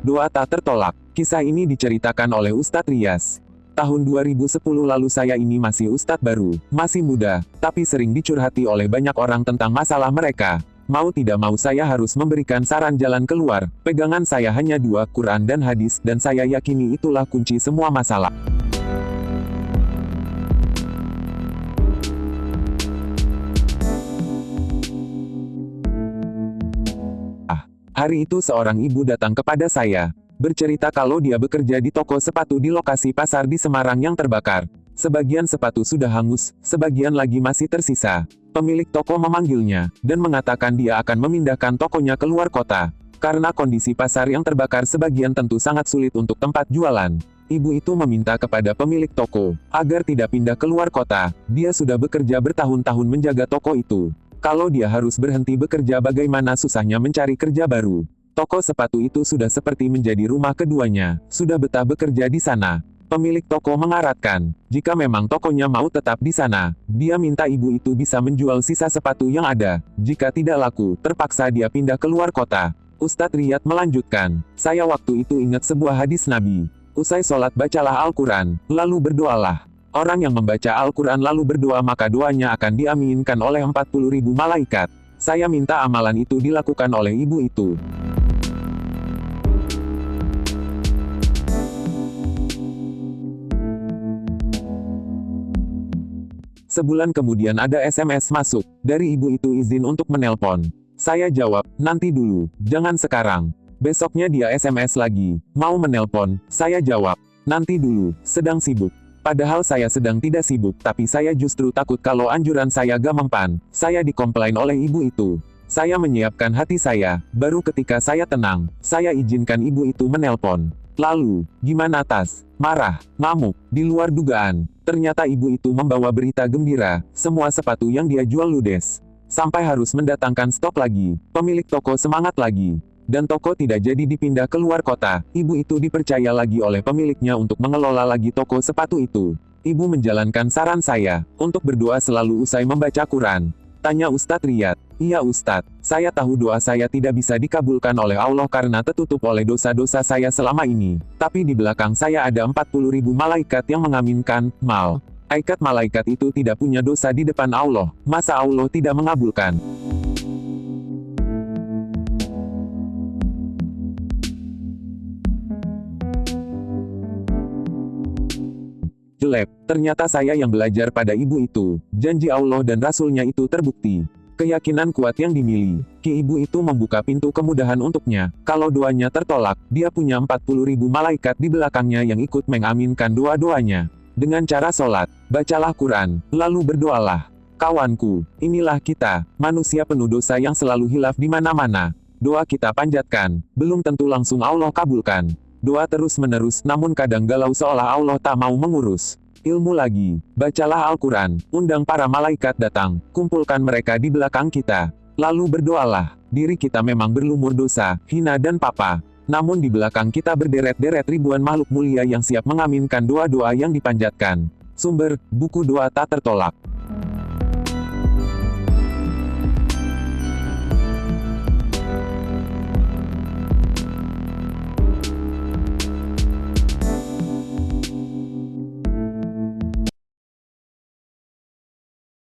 Doa tak tertolak. Kisah ini diceritakan oleh Ustadz Rias. Tahun 2010 lalu saya ini masih ustadz baru, masih muda, tapi sering dicurhati oleh banyak orang tentang masalah mereka. Mau tidak mau saya harus memberikan saran jalan keluar. Pegangan saya hanya dua, Quran dan hadis, dan saya yakini itulah kunci semua masalah. Hari itu seorang ibu datang kepada saya, bercerita kalau dia bekerja di toko sepatu di lokasi pasar di Semarang yang terbakar. Sebagian sepatu sudah hangus, sebagian lagi masih tersisa. Pemilik toko memanggilnya, dan mengatakan dia akan memindahkan tokonya keluar kota. Karena kondisi pasar yang terbakar sebagian tentu sangat sulit untuk tempat jualan. Ibu itu meminta kepada pemilik toko, agar tidak pindah keluar kota. Dia sudah bekerja bertahun-tahun menjaga toko itu. Kalau dia harus berhenti bekerja, bagaimana susahnya mencari kerja baru. Toko sepatu itu sudah seperti menjadi rumah keduanya, sudah betah bekerja di sana. Pemilik toko mengaratkan, jika memang tokonya mau tetap di sana, dia minta ibu itu bisa menjual sisa sepatu yang ada. Jika tidak laku, terpaksa dia pindah keluar kota. Ustadz Riyad melanjutkan, saya waktu itu ingat sebuah hadis Nabi. Usai sholat bacalah Al-Quran, lalu berdoalah. Orang yang membaca Al-Quran lalu berdoa maka doanya akan diaminkan oleh 40.000 malaikat. Saya minta amalan itu dilakukan oleh ibu itu. Sebulan kemudian ada SMS masuk, dari ibu itu izin untuk menelpon. Saya jawab, nanti dulu, jangan sekarang. Besoknya dia SMS lagi, mau menelpon, saya jawab, nanti dulu, sedang sibuk. Padahal saya sedang tidak sibuk, tapi saya justru takut kalau anjuran saya gak mempan. Saya dikomplain oleh ibu itu. Saya menyiapkan hati saya, baru ketika saya tenang, saya izinkan ibu itu menelpon. Lalu, gimana Tas? Marah, ngamuk, di luar dugaan. Ternyata ibu itu membawa berita gembira, semua sepatu yang dia jual ludes. Sampai harus mendatangkan stok lagi, pemilik toko semangat lagi. Dan toko tidak jadi dipindah keluar kota. Ibu itu dipercaya lagi oleh pemiliknya untuk mengelola lagi toko sepatu itu. Ibu menjalankan saran saya, untuk berdoa selalu usai membaca Quran. Tanya Ustadz Riyad. Iya Ustadz, saya tahu doa saya tidak bisa dikabulkan oleh Allah karena tertutup oleh dosa-dosa saya selama ini. Tapi di belakang saya ada 40.000 malaikat yang mengaminkan, malaikat itu tidak punya dosa di depan Allah. Masa Allah tidak mengabulkan? Jelek, ternyata saya yang belajar pada ibu itu. Janji Allah dan Rasulnya itu terbukti. Keyakinan kuat yang dimiliki ibu itu membuka pintu kemudahan untuknya. Kalau doanya tertolak, dia punya 40.000 malaikat di belakangnya yang ikut mengaminkan doa-doanya. Dengan cara sholat, bacalah Quran, lalu berdoalah. Kawanku, inilah kita, manusia penuh dosa yang selalu hilaf di mana-mana. Doa kita panjatkan, belum tentu langsung Allah kabulkan. Doa terus-menerus namun kadang galau seolah Allah tak mau mengurus. Ilmu lagi, bacalah Al-Quran, undang para malaikat datang, kumpulkan mereka di belakang kita. Lalu berdoalah, diri kita memang berlumur dosa, hina dan papa. Namun di belakang kita berderet-deret ribuan makhluk mulia yang siap mengaminkan doa-doa yang dipanjatkan. Sumber, buku doa tak tertolak.